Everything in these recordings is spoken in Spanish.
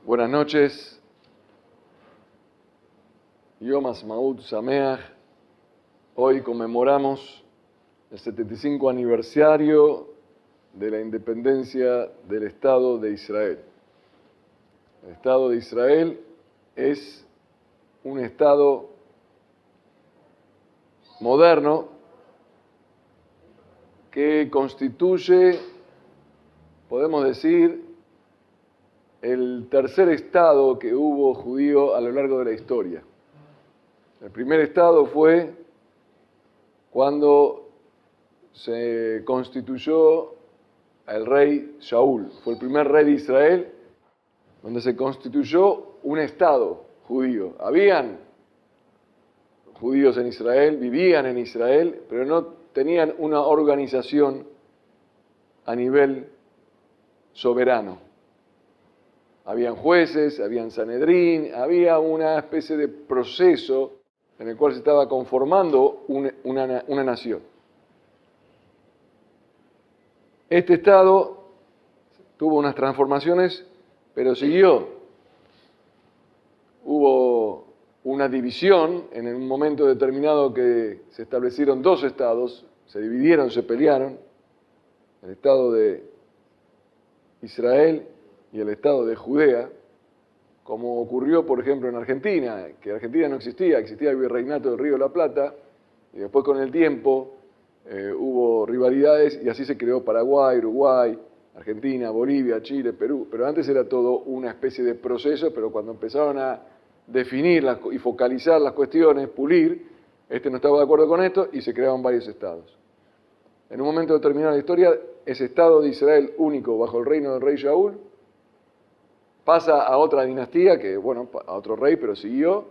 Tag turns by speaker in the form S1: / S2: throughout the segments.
S1: Buenas noches. Yom Ha'atzmaut Sameach. Hoy conmemoramos el 75 aniversario de la independencia del Estado de Israel. El Estado de Israel es un Estado moderno que constituye, podemos decir, el tercer Estado que hubo judío a lo largo de la historia. El primer Estado fue cuando se constituyó el rey Shaul. Fue el primer rey de Israel donde se constituyó un Estado judío. Habían judíos en Israel, vivían en Israel, pero no tenían una organización a nivel soberano. Habían jueces, habían Sanedrín, había una especie de proceso en el cual se estaba conformando una nación. Este Estado tuvo unas transformaciones, pero siguió. Hubo una división en un momento determinado que se establecieron dos estados, se dividieron, se pelearon, el Estado de Israel y el Estado de Judea, como ocurrió, por ejemplo, en Argentina, que Argentina no existía, existía el virreinato del Río de la Plata, y después con el tiempo hubo rivalidades y así se creó Paraguay, Uruguay, Argentina, Bolivia, Chile, Perú, pero antes era todo una especie de proceso, pero cuando empezaron a definir y focalizar las cuestiones, pulir, no estaba de acuerdo con esto y se creaban varios estados. En un momento determinado de la historia, ese Estado de Israel único bajo el reino del rey Shaul pasa a otra dinastía, a otro rey, pero siguió,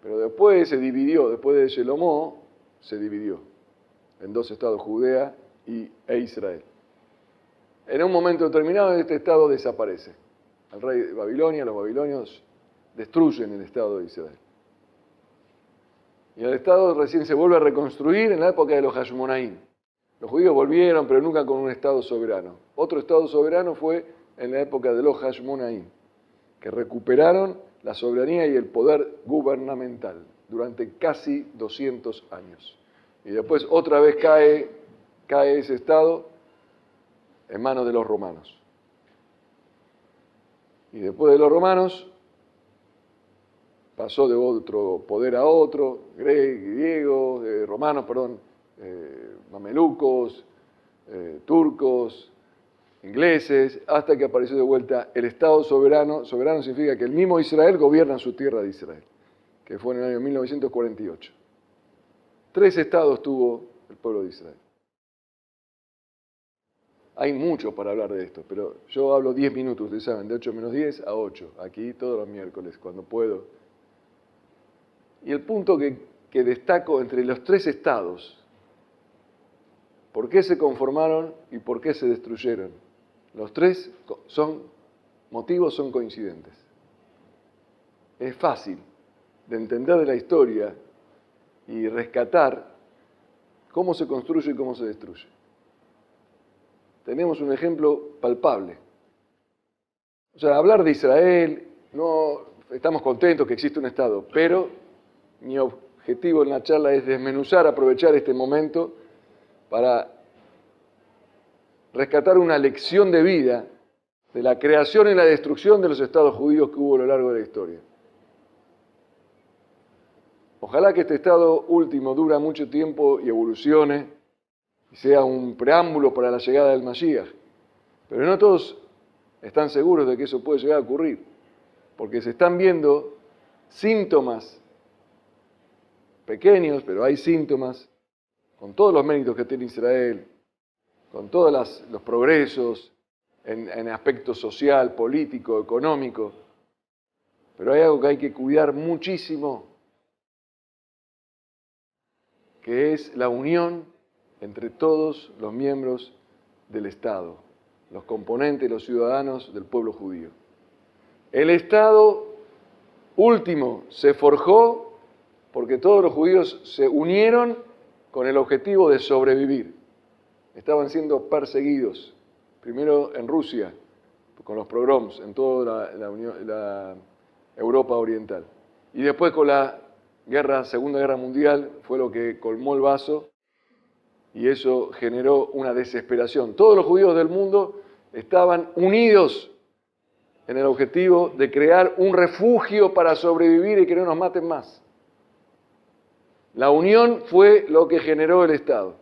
S1: pero después se dividió, después de Shelomó, se dividió en dos estados, Judea e Israel. En un momento determinado este estado desaparece. El rey de Babilonia, los babilonios destruyen el Estado de Israel. Y el Estado recién se vuelve a reconstruir en la época de los Hashmonaim. Los judíos volvieron, pero nunca con un Estado soberano. Otro Estado soberano fue en la época de los Hashmonaim, que recuperaron la soberanía y el poder gubernamental durante casi 200 años. Y después otra vez cae ese Estado en manos de los romanos. Y después de los romanos pasó de otro poder a otro, griegos, romanos, mamelucos, turcos, ingleses, hasta que apareció de vuelta el Estado soberano. Soberano significa que el mismo Israel gobierna su tierra de Israel, que fue en el año 1948. 3 estados tuvo el pueblo de Israel. Hay mucho para hablar de esto, pero yo hablo 10 minutos, ustedes saben, de 8 menos 10 a 8, aquí todos los miércoles, cuando puedo. Y el punto que destaco entre los 3 estados, ¿por qué se conformaron y por qué se destruyeron? Los 3 motivos son coincidentes. Es fácil de entender de la historia y rescatar cómo se construye y cómo se destruye. Tenemos un ejemplo palpable. O sea, hablar de Israel, no estamos contentos que existe un Estado, pero mi objetivo en la charla es desmenuzar, aprovechar este momento para rescatar una lección de vida de la creación y la destrucción de los estados judíos que hubo a lo largo de la historia. Ojalá que este estado último dure mucho tiempo y evolucione y sea un preámbulo para la llegada del Mashiach. Pero no todos están seguros de que eso puede llegar a ocurrir, porque se están viendo síntomas pequeños, pero hay síntomas, con todos los méritos que tiene Israel, con todos los progresos en aspecto social, político, económico, pero hay algo que hay que cuidar muchísimo, que es la unión entre todos los miembros del Estado, los componentes, los ciudadanos del pueblo judío. El Estado último se forjó porque todos los judíos se unieron con el objetivo de sobrevivir. Estaban siendo perseguidos, primero en Rusia, con los pogroms en toda la Europa oriental. Y después con la Segunda Guerra Mundial fue lo que colmó el vaso y eso generó una desesperación. Todos los judíos del mundo estaban unidos en el objetivo de crear un refugio para sobrevivir y que no nos maten más. La unión fue lo que generó el Estado.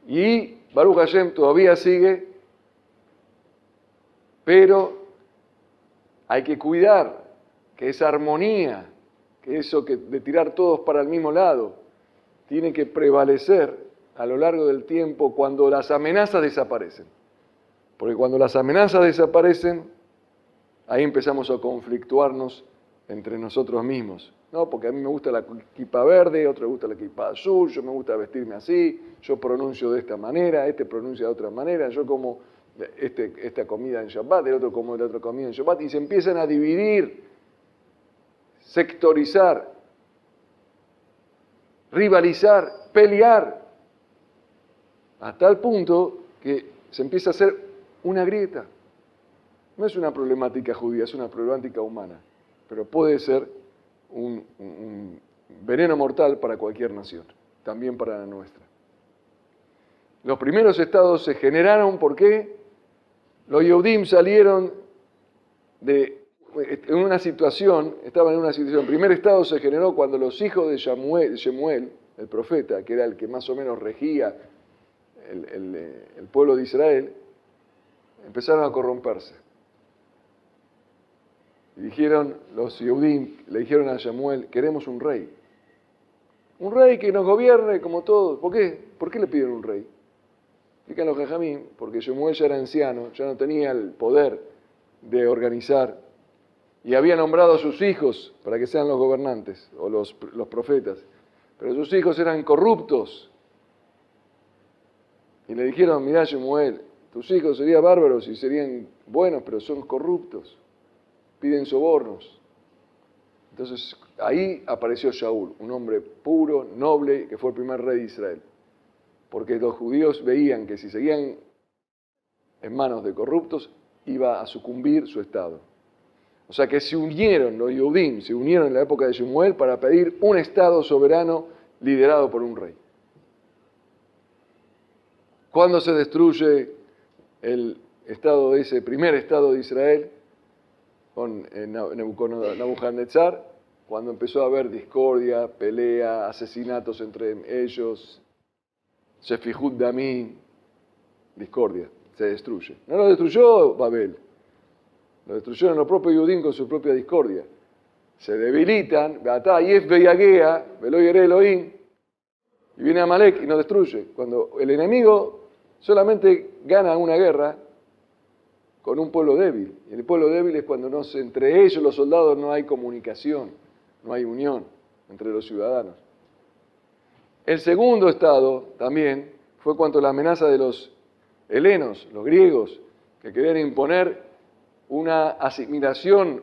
S1: Y Baruch Hashem todavía sigue, pero hay que cuidar que esa armonía, que eso de tirar todos para el mismo lado, tiene que prevalecer a lo largo del tiempo cuando las amenazas desaparecen. Porque cuando las amenazas desaparecen, ahí empezamos a conflictuarnos entre nosotros mismos. No, porque a mí me gusta la kippah verde, a otro le gusta la kippah azul, yo me gusta vestirme así, yo pronuncio de esta manera, este pronuncia de otra manera, yo como esta comida en Shabbat, el otro como la otra comida en Shabbat, y se empiezan a dividir, sectorizar, rivalizar, pelear, a tal punto que se empieza a hacer una grieta. No es una problemática judía, es una problemática humana, pero puede ser un veneno mortal para cualquier nación, también para la nuestra. Los primeros estados se generaron porque los Yehudim salieron en una situación, estaban en una situación. El primer estado se generó cuando los hijos de Shemuel, el profeta, que era el que más o menos regía el pueblo de Israel, empezaron a corromperse. Y dijeron, los Yehudim le dijeron a Shemuel, queremos un rey. Un rey que nos gobierne como todos. ¿Por qué? ¿Por qué le piden un rey? Explican los Jajamín, porque Shemuel ya era anciano, ya no tenía el poder de organizar, y había nombrado a sus hijos para que sean los gobernantes, o los profetas. Pero sus hijos eran corruptos. Y le dijeron, mirá Shemuel, tus hijos serían bárbaros y serían buenos, pero son corruptos. Piden sobornos. Entonces ahí apareció Shaul, un hombre puro, noble, que fue el primer rey de Israel. Porque los judíos veían que si seguían en manos de corruptos, iba a sucumbir su estado. O sea que se unieron, los Yehudim, se unieron en la época de Shemuel para pedir un estado soberano liderado por un rey. ¿Cuándo se destruye el estado ese primer estado de Israel? Con Nabucodonosor, cuando empezó a haber discordia, pelea, asesinatos entre ellos, Shefihut Damim, discordia, se destruye. No lo destruyó Babel, lo destruyeron los propios Yehudim con su propia discordia. Se debilitan, y viene Amalek y nos destruye. Cuando el enemigo solamente gana una guerra con un pueblo débil. Y el pueblo débil es cuando entre ellos, los soldados, no hay comunicación, no hay unión entre los ciudadanos. El segundo estado también fue cuando la amenaza de los helenos, los griegos, que querían imponer una asimilación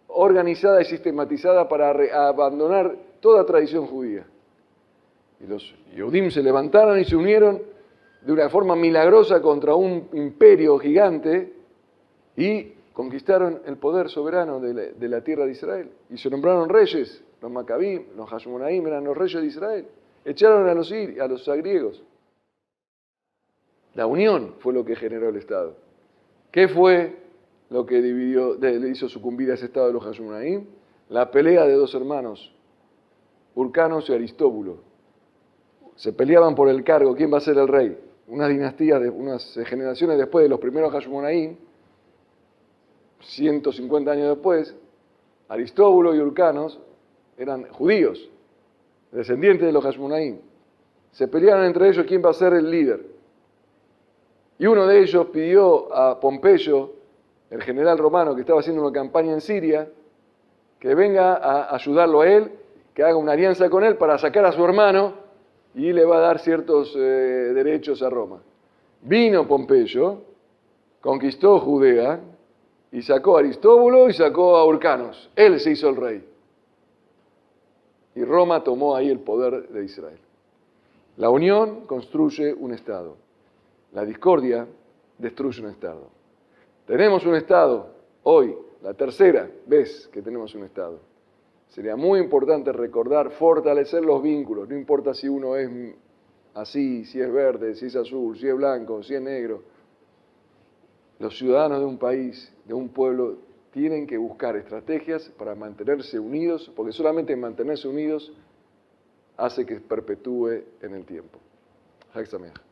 S1: organizada y sistematizada para abandonar toda tradición judía. Y los Yehudim se levantaron y se unieron de una forma milagrosa contra un imperio gigante y conquistaron el poder soberano de la tierra de Israel. Y se nombraron reyes, los Macabim, los Hashmonaim eran los reyes de Israel. Echaron a los griegos. La unión fue lo que generó el Estado. ¿Qué fue lo que le hizo sucumbir a ese Estado de los Hashmonaim? La pelea de dos hermanos, Urcanos y Aristóbulo. Se peleaban por el cargo, ¿quién va a ser el rey? Unas dinastías, unas generaciones después de los primeros Hashmonaim, 150 años después, Aristóbulo y Urcanos eran judíos, descendientes de los Hashmonaim. Se pelearon entre ellos quién va a ser el líder. Y uno de ellos pidió a Pompeyo, el general romano que estaba haciendo una campaña en Siria, que venga a ayudarlo a él, que haga una alianza con él para sacar a su hermano y le va a dar ciertos derechos a Roma. Vino Pompeyo, conquistó Judea y sacó a Aristóbulo y sacó a Urcanos. Él se hizo el rey. Y Roma tomó ahí el poder de Israel. La unión construye un Estado. La discordia destruye un Estado. Tenemos un Estado hoy, la tercera vez que tenemos un Estado. Sería muy importante recordar, fortalecer los vínculos, no importa si uno es así, si es verde, si es azul, si es blanco, si es negro. Los ciudadanos de un país, de un pueblo, tienen que buscar estrategias para mantenerse unidos, porque solamente mantenerse unidos hace que perpetúe en el tiempo. Hag Sameach.